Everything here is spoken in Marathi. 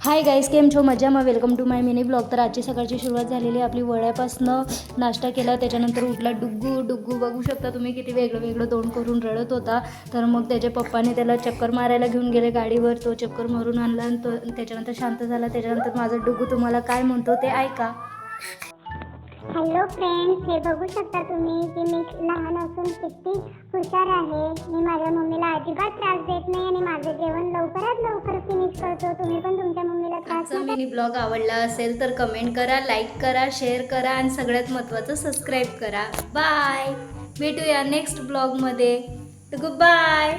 हाय गाईज, केम छो मजामा. Welcome to my mini blog. तर आजची सकाळची सुरुवात झालेली आपली वड्यापासनं. नाश्ता केला, त्याच्यानंतर उठला डुग्गू. डुग्गू बघू शकता तुम्ही किती वेगळं वेगळं तोंड करून रडत होता. तर मग त्याच्या पप्पाने त्याला चक्कर मारायला घेऊन गेले गाडीवर. तो चक्कर मारून आणला आणि तो त्याच्यानंतर शांत झाला. त्याच्यानंतर माझा डुग्गू तुम्हाला काय म्हणतो ते ऐका. हॅलो फ्रेंड्स, हे बघू शकता तुम्ही की मी लहान असून किती हुशार आहे. मी माझ्या मम्मीला अजिबात त्रास देत नाही आणि माझं जेवण लवकरात लवकर फिनिश करतो. तुम्ही पण तुमच्या मम्मीला त्रास आजचा मिनी ब्लॉग आवडला असेल तर कमेंट करा, लाईक करा, शेअर करा आणि सगळ्यात महत्त्वाचं सबस्क्राईब करा. बाय, भेटूया नेक्स्ट ब्लॉगमध्ये. Good bye.